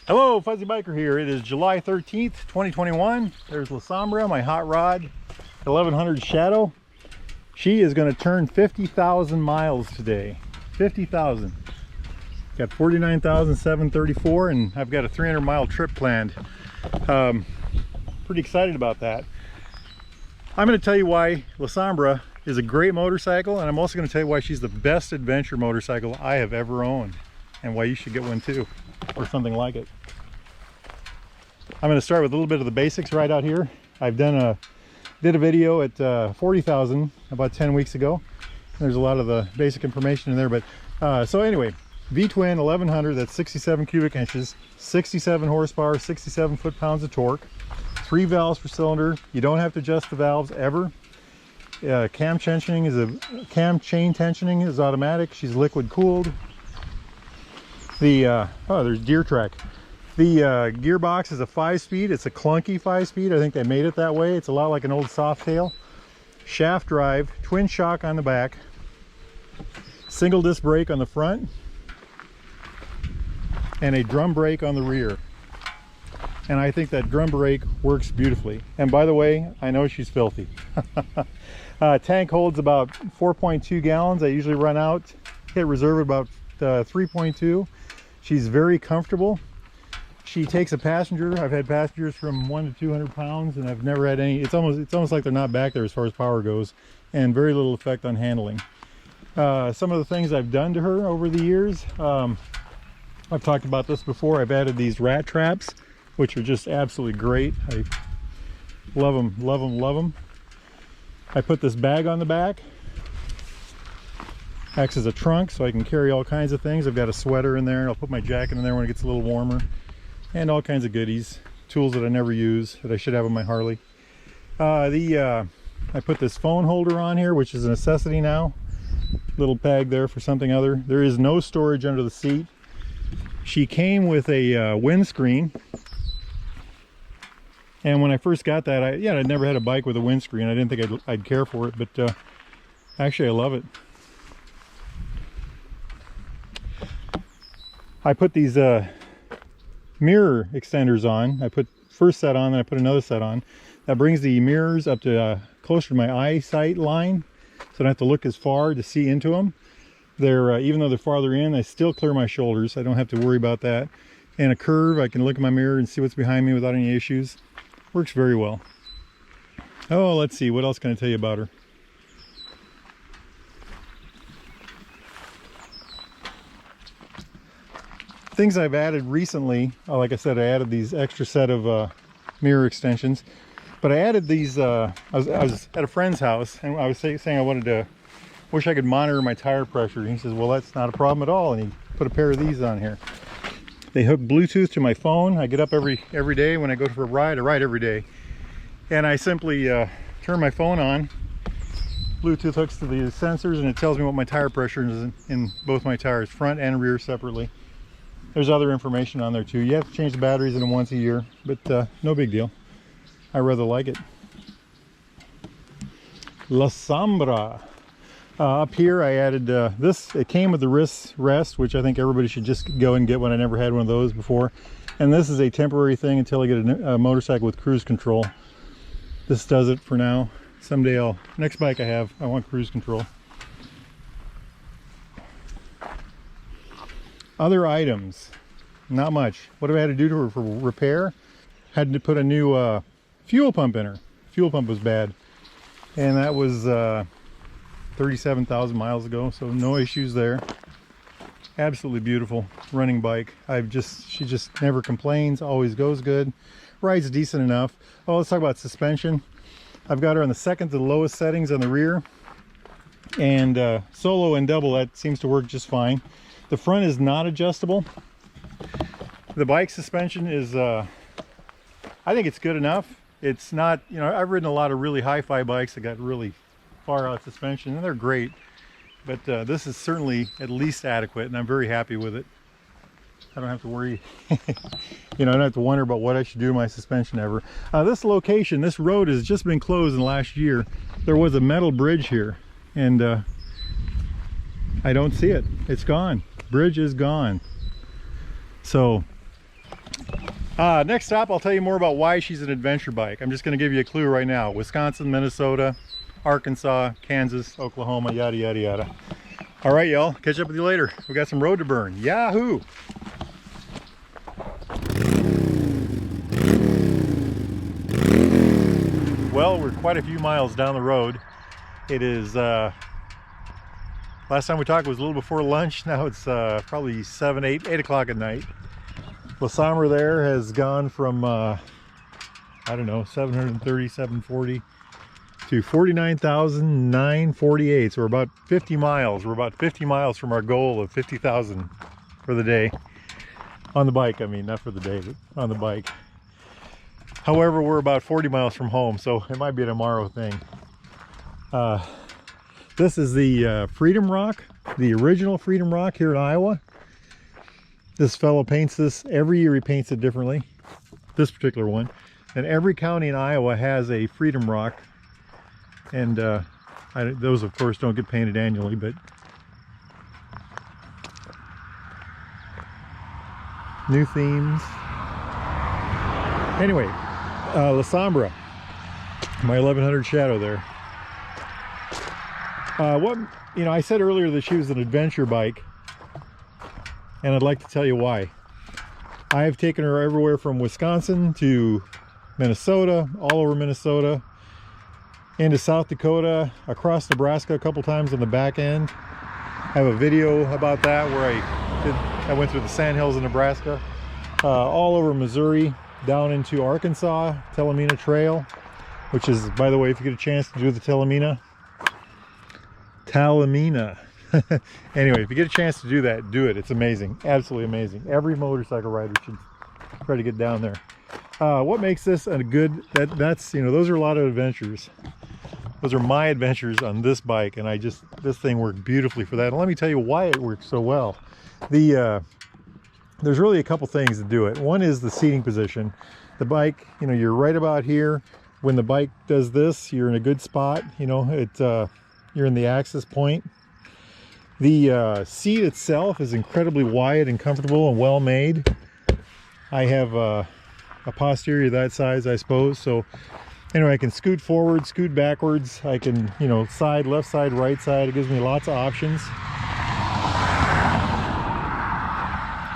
Hello, Fuzzy Biker here. It is July 13th, 2021. There's La Sombra, my hot rod, 1100 Shadow. She is going to turn 50,000 miles today. 50,000. Got 49,734, and I've got a 300-mile trip planned. Pretty excited about that. I'm going to tell you why La Sombra is a great motorcycle, and I'm also going to tell you why she's the best adventure motorcycle I have ever owned, and why you should get one too, or something like it. I'm going to start with a little bit of the basics right out here. I've did a video at 40,000 about 10 weeks ago. There's a lot of the basic information in there, but so anyway, V-twin 1100, that's 67 cubic inches, 67 horsepower, 67 foot-pounds of torque, 3 valves per cylinder. You don't have to adjust the valves ever. Cam chain tensioning is automatic. She's liquid cooled. Oh, there's deer track. The gearbox is a 5-speed. It's a clunky 5-speed. I think they made it that way. It's a lot like an old Softail. Shaft drive, twin shock on the back, single disc brake on the front, and a drum brake on the rear. And I think that drum brake works beautifully. And by the way, I know she's filthy. Tank holds about 4.2 gallons. I usually run out, hit reserve about 3.2. She's very comfortable. She takes a passenger. I've had passengers from 1 to 200 pounds, and I've never had any. It's almost like they're not back there as far as power goes, and very little effect on handling. Some of the things I've done to her over the years, I've talked about this before. I've added these rat traps, which are just absolutely great. I love them, love them, love them. I put this bag on the back. Acts as a trunk, so I can carry all kinds of things. I've got a sweater in there, and I'll put my jacket in there when it gets a little warmer. And all kinds of goodies, tools that I never use that I should have on my Harley. I put this phone holder on here, which is a necessity now. Little bag there for something other. There is no storage under the seat. She came with a windscreen, and when I first got that, I'd never had a bike with a windscreen. I didn't think I'd care for it, but actually I love it. I put these mirror extenders on. I put first set on, then I put another set on. That brings the mirrors up to closer to my eyesight line, so I don't have to look as far to see into them. They're even though they're farther in, I still clear my shoulders. I don't have to worry about that. And a curve, I can look in my mirror and see what's behind me without any issues. Works very well. Oh, let's see, what else can I tell you about her? Things I've added recently, like I said, I added these extra set of mirror extensions, but I added these, I was at a friend's house, and I was saying I wish I could monitor my tire pressure. And he says, well, that's not a problem at all, and he put a pair of these on here. They hook Bluetooth to my phone. I get up every day when I go for a ride. I ride every day, and I simply turn my phone on. Bluetooth hooks to the sensors, and it tells me what my tire pressure is in both my tires, front and rear separately. There's other information on there too. You have to change the batteries in them once a year, but no big deal. I rather like it. La Sombra. Up here I added this. It came with the wrist rest, which I think everybody should just go and get one. I never had one of those before. And this is a temporary thing until I get a motorcycle with cruise control. This does it for now. Someday next bike I want cruise control. Other items, not much. What have I had to do to her for repair? Had to put a new fuel pump in her. Fuel pump was bad, and that was 37,000 miles ago, so no issues there. Absolutely beautiful running bike. She just never complains, always goes good, rides decent enough. Oh, let's talk about suspension. I've got her on the second to the lowest settings on the rear, and solo and double, that seems to work just fine. The front is not adjustable. The bike suspension is, I think it's good enough. It's not, I've ridden a lot of really hi-fi bikes that got really far out suspension, and they're great. But this is certainly at least adequate, and I'm very happy with it. I don't have to worry, I don't have to wonder about what I should do to my suspension ever. This location, this road has just been closed in the last year. There was a metal bridge here, and I don't see it. It's gone. Bridge is gone. So Next stop, I'll tell you more about why she's an adventure bike. I'm just going to give you a clue right now. Wisconsin, Minnesota, Arkansas, Kansas, Oklahoma, yada, yada, yada. All right, y'all. Catch up with you later. We got some road to burn. Yahoo! Well, we're quite a few miles down the road. It is, last time we talked was a little before lunch. Now it's probably 8 o'clock at night. La Sombra there has gone from, I don't know, 730, 740 to 49,948. So we're about 50 miles. We're about 50 miles from our goal of 50,000 for the day. On the bike, I mean, not for the day, but on the bike. However, we're about 40 miles from home, so it might be a tomorrow thing. This is the Freedom Rock, the original Freedom Rock here in Iowa. This fellow paints this every year. He paints it differently, this particular one. And every county in Iowa has a Freedom Rock. And those, of course, don't get painted annually, but new themes. Anyway, La Sombra, my 1100 Shadow there. I said earlier that she was an adventure bike, and I'd like to tell you why. I have taken her everywhere from Wisconsin to Minnesota, all over Minnesota, into South Dakota, across Nebraska a couple times on the back end. I have a video about that where I went through the sandhills of Nebraska, all over Missouri, down into Arkansas, Talamina Trail, which is, by the way, if you get a chance to do the Talamina. Anyway, if you get a chance to do that, do it. It's amazing, absolutely amazing. Every motorcycle rider should try to get down there. What makes this a good, those are a lot of adventures. Those are my adventures on this bike, and this thing worked beautifully for that. And let me tell you why it works so well. There's really a couple things that do it. One is the seating position. The bike, you're right about here. When the bike does this, you're in a good spot. You're in the access point. The seat itself is incredibly wide and comfortable and well made. I have a posterior that size, I suppose. So anyway, I can scoot forward, scoot backwards. I can, side, left side, right side. It gives me lots of options.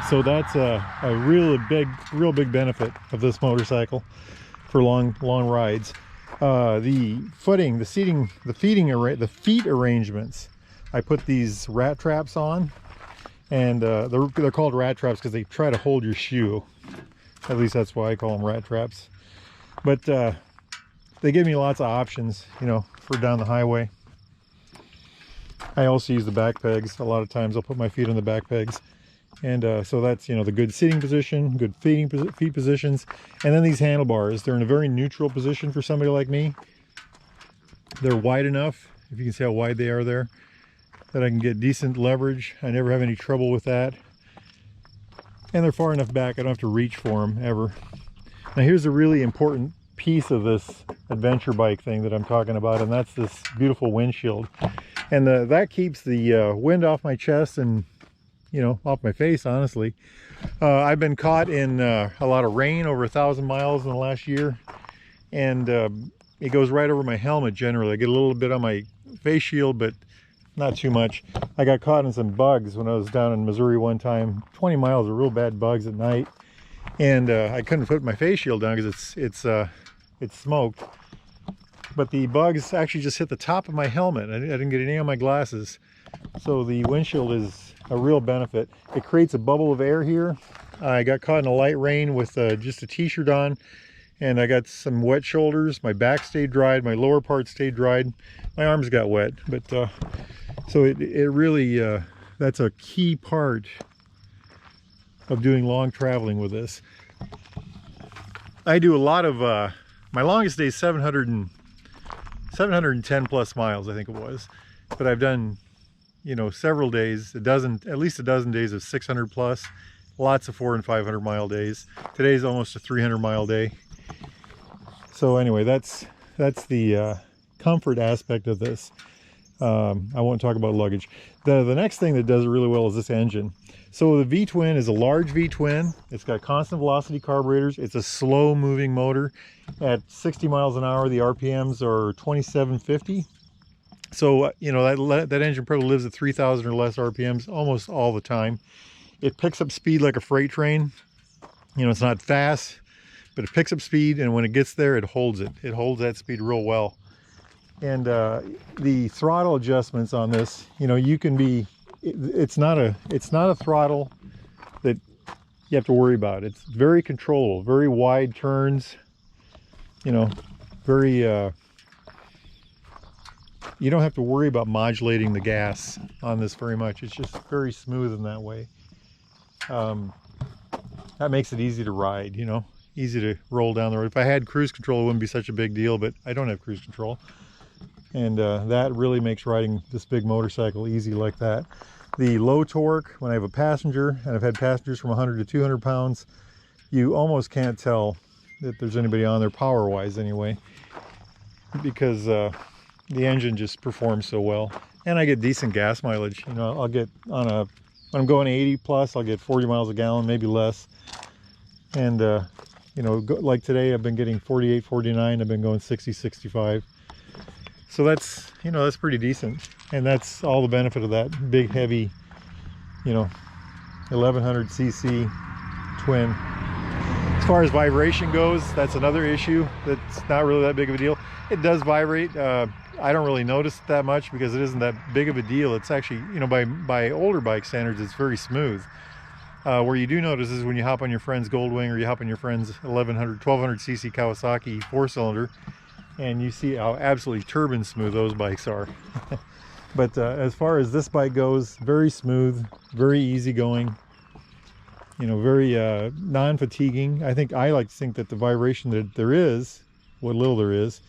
So that's a real big benefit of this motorcycle for long rides. The footing, the seating, the feet arrangements. I put these rat traps on, and they're called rat traps because they try to hold your shoe. At least that's why I call them rat traps. But they give me lots of options, for down the highway. I also use the back pegs. A lot of times I'll put my feet on the back pegs. And so that's, the good seating position, good feet positions. And then these handlebars, they're in a very neutral position for somebody like me. They're wide enough, if you can see how wide they are there, that I can get decent leverage. I never have any trouble with that. And they're far enough back, I don't have to reach for them ever. Now here's a really important piece of this adventure bike thing that I'm talking about, and that's this beautiful windshield. And that keeps the wind off my chest and off my face, honestly. I've been caught in a lot of rain, over 1,000 miles in the last year, and it goes right over my helmet generally. I get a little bit on my face shield, but not too much. I got caught in some bugs when I was down in Missouri one time. 20 miles of real bad bugs at night, and I couldn't put my face shield down because it's smoked. But the bugs actually just hit the top of my helmet. I didn't get any on my glasses. So the windshield is a real benefit. It creates a bubble of air here. I got caught in a light rain with just a t-shirt on, and I got some wet shoulders. My back stayed dried, my lower part stayed dried. My arms got wet, but so it really, that's a key part of doing long traveling with this. I do a lot of, my longest day is 710 plus miles, I think it was. But I've done, several days, at least a dozen days of 600 plus, lots of 400 and 500 mile days. Today's almost a 300 mile day. So anyway, that's the comfort aspect of this. I won't talk about luggage. The next thing that does it really well is this engine. So the V-twin is a large V-twin. It's got constant velocity carburetors. It's a slow moving motor. At 60 miles an hour, the RPMs are 2750. So, you know, that engine probably lives at 3,000 or less RPMs almost all the time. It picks up speed like a freight train. You know, it's not fast, but it picks up speed, and when it gets there, it holds it. It holds that speed real well. And the throttle adjustments on this, you know, you can be, it's not a throttle that you have to worry about. It's very controllable, very wide turns, you know, very, you don't have to worry about modulating the gas on this very much. It's just very smooth in that way. That makes it easy to ride, you know, easy to roll down the road. If I had cruise control, it wouldn't be such a big deal, but I don't have cruise control. And that really makes riding this big motorcycle easy like that. The low torque, when I have a passenger, and I've had passengers from 100 to 200 pounds, you almost can't tell that there's anybody on there power-wise anyway, because the engine just performs so well. And I get decent gas mileage. You know, I'll get on a, when I'm going 80 plus, I'll get 40 miles a gallon, maybe less. And you know, like today, I've been getting 48, 49. I've been going 60, 65. So that's, you know, that's pretty decent. And that's all the benefit of that big, heavy, you know, 1100cc twin. As far as vibration goes, that's another issue. That's not really that big of a deal. It does vibrate. I don't really notice it that much because it isn't that big of a deal. It's actually, you know, by older bike standards, it's very smooth. Where you do notice is when you hop on your friend's Goldwing, or you hop on your friend's 1200cc Kawasaki 4-cylinder, and you see how absolutely turbine smooth those bikes are. But as far as this bike goes, very smooth, very easygoing, you know, very non-fatiguing. I like to think that the vibration that there is, what little there is,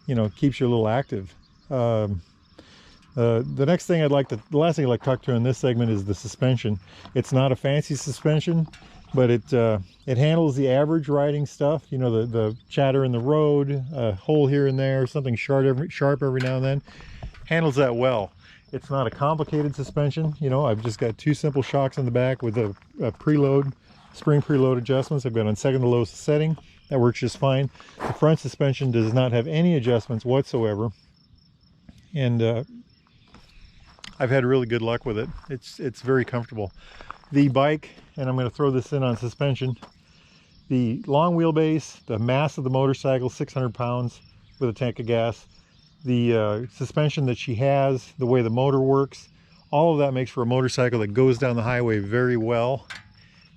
you know, keeps you a little active. The next thing the last thing I'd like to talk to in this segment is the suspension. It's not a fancy suspension, but it handles the average riding stuff. You know, the chatter in the road, a hole here and there, something sharp every now and then. Handles that well. It's not a complicated suspension. You know, I've just got two simple shocks in the back with a preload, spring preload adjustments. I've got on second to lowest setting. That works just fine. The front suspension does not have any adjustments whatsoever. And I've had really good luck with it. It's very comfortable. The bike, and I'm going to throw this in on suspension, the long wheelbase, the mass of the motorcycle, 600 pounds with a tank of gas, the suspension that she has, the way the motor works, all of that makes for a motorcycle that goes down the highway very well.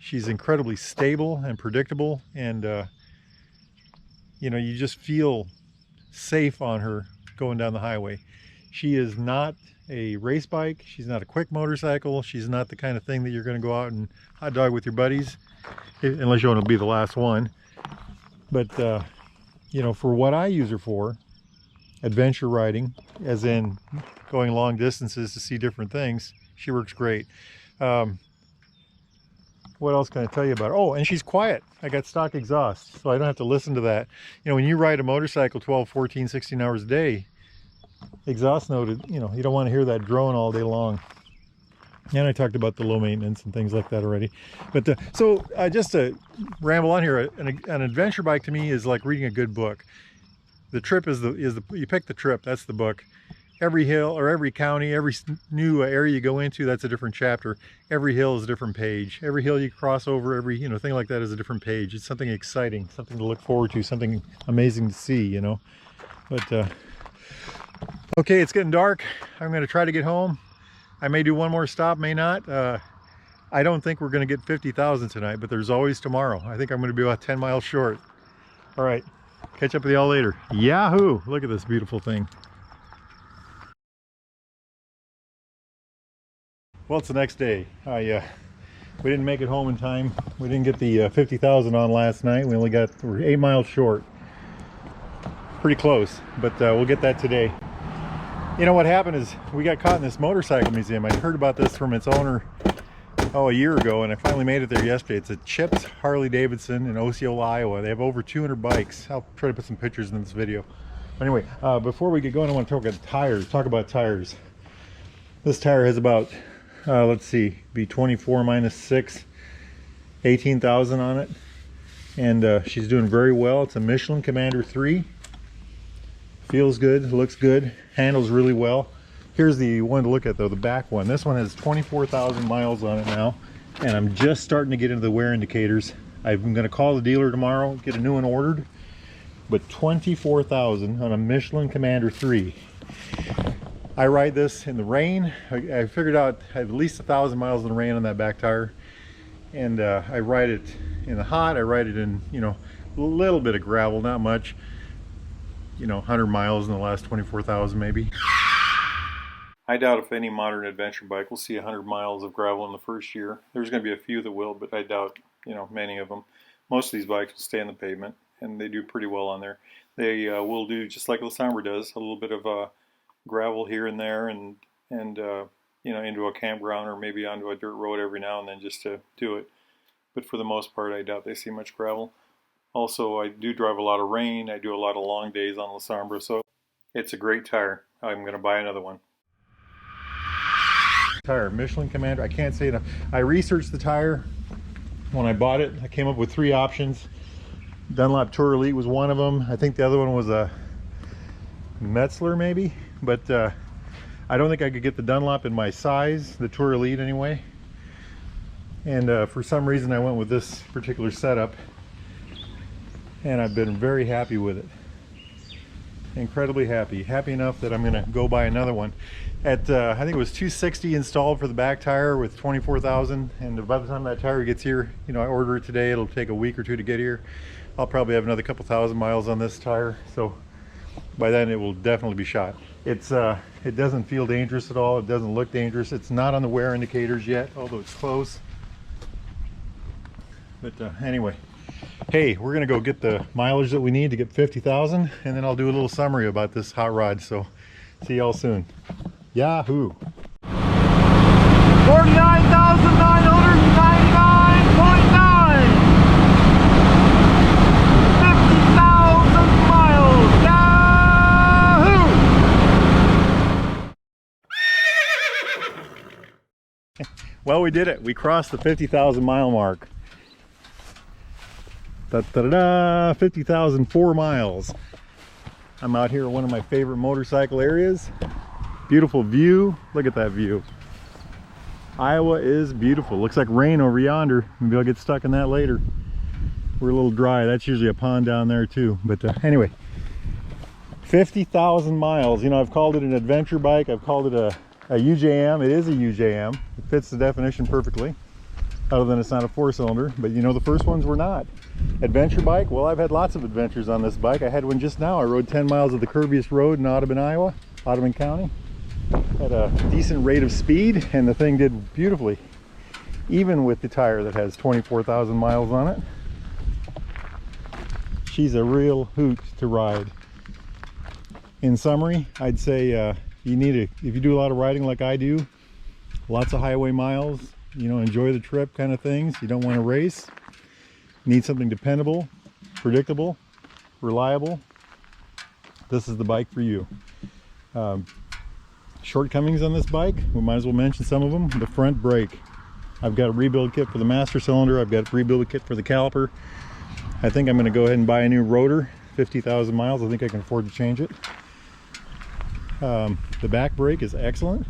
She's incredibly stable and predictable, and you know, you just feel safe on her going down the highway. She is not a race bike. She's not a quick motorcycle. She's not the kind of thing that you're going to go out and hot dog with your buddies, unless you want to be the last one. But you know, for what I use her for, adventure riding, as in going long distances to see different things, she works great. What else can I tell you about her? Oh, and she's quiet. I got stock exhaust, so I don't have to listen to that. You know, when you ride a motorcycle 12, 14, 16 hours a day, exhaust noted, you know, you don't want to hear that drone all day long. And I talked about the low maintenance and things like that already. But just to ramble on here, an adventure bike to me is like reading a good book. The trip is you pick the trip, that's the book. Every hill or every county, every new area you go into, that's a different chapter. Every hill is a different page. Every hill you cross over, every, you know, thing like that is a different page. It's something exciting, something to look forward to, something amazing to see, you know. But okay, it's getting dark. I'm going to try to get home. I may do one more stop, may not. I don't think we're going to get 50,000 tonight, but there's always tomorrow. I think I'm going to be about 10 miles short. All right, catch up with y'all later. Yahoo! Look at this beautiful thing. Well, it's the next day. We didn't make it home in time. We didn't get the 50,000 on last night. We're 8 miles short. Pretty close, but we'll get that today. You know what happened is we got caught in this motorcycle museum. I heard about this from its owner, a year ago, and I finally made it there yesterday. It's a Chips Harley Davidson in Osceola, Iowa. They have over 200 bikes. I'll try to put some pictures in this video. Anyway, before we get going, I want to talk about tires. This tire has about, let's see, be 24 minus 6, 18,000 on it. And she's doing very well. It's a Michelin Commander 3. Feels good, looks good, handles really well. Here's the one to look at though, the back one. This one has 24,000 miles on it now, and I'm just starting to get into the wear indicators. I'm going to call the dealer tomorrow, get a new one ordered. But 24,000 on a Michelin Commander 3. I ride this in the rain. I figured out I have at least 1,000 miles in the rain on that back tire. And I ride it in the hot, I ride it in, you know, a little bit of gravel, not much. You know, 100 miles in the last 24,000 maybe. I doubt if any modern adventure bike will see 100 miles of gravel in the first year. There's going to be a few that will, but I doubt, you know, many of them. Most of these bikes will stay on the pavement, and they do pretty well on there. They will do just like La Sombra does, a little bit of gravel here and there, and you know, into a campground or maybe onto a dirt road every now and then just to do it. But for the most part, I doubt they see much gravel. Also, I do drive a lot of rain. I do a lot of long days on La Sombra, so it's a great tire. I'm going to buy another one. Tire, Michelin Commander. I can't say enough. I researched the tire when I bought it. I came up with 3 options. Dunlop Tour Elite was one of them. I think the other one was a Metzler maybe, but I don't think I could get the Dunlop in my size, the Tour Elite anyway. And for some reason I went with this particular setup, and I've been very happy with it. Incredibly happy. Happy enough that I'm going to go buy another one. At I think it was $260 installed for the back tire with 24,000, and by the time that tire gets here, you know, I order it today, it'll take a week or 2 to get here. I'll probably have another couple thousand miles on this tire, so by then it will definitely be shot. It's it doesn't feel dangerous at all. It doesn't look dangerous. It's not on the wear indicators yet, although it's close. But anyway, hey, we're gonna go get the mileage that we need to get 50,000, and then I'll do a little summary about this hot rod. So see y'all soon. Yahoo! 49,999.9! 50,000 miles! Yahoo! Well, we did it. We crossed the 50,000 mile mark. Da-da-da-da! 50,004 miles. I'm out here at one of my favorite motorcycle areas. Beautiful view. Look at that view. Iowa is beautiful. Looks like rain over yonder. Maybe I'll get stuck in that later. We're a little dry. That's usually a pond down there too. But anyway, 50,000 miles. You know, I've called it an adventure bike. I've called it a UJM. It is a UJM. It fits the definition perfectly, other than it's not a 4-cylinder. But you know, the first ones were not. Adventure bike? Well, I've had lots of adventures on this bike. I had one just now. I rode 10 miles of the curviest road in Audubon, Iowa, Audubon County. At a decent rate of speed, and the thing did beautifully, even with the tire that has 24,000 miles on it. She's a real hoot to ride. In summary, I'd say you need if you do a lot of riding like I do, lots of highway miles, you know, enjoy the trip kind of things. You don't want to race. Need something dependable, predictable, reliable. This is the bike for you. Shortcomings on this bike, we might as well mention some of them. The front brake. I've got a rebuild kit for the master cylinder. I've got a rebuild kit for the caliper. I think I'm going to go ahead and buy a new rotor. 50,000 miles. I think I can afford to change it. The back brake is excellent.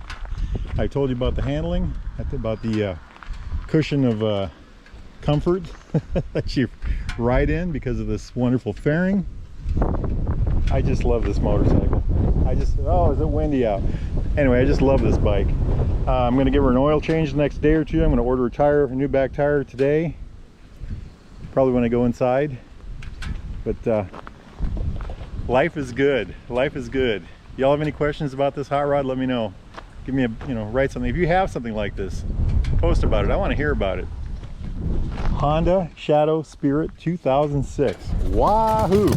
I told you about the handling, about the cushion of comfort that you ride in because of this wonderful fairing. I just love this motorcycle. Oh, is it windy out? Anyway, I just love this bike. I'm going to give her an oil change the next day or 2. I'm going to order a new back tire today, probably when I go inside. But life is good. Life is good. Y'all have any questions about this hot rod? Let me know. Give me write something. If you have something like this, post about it. I want to hear about it. Honda Shadow Spirit 2006. Wahoo!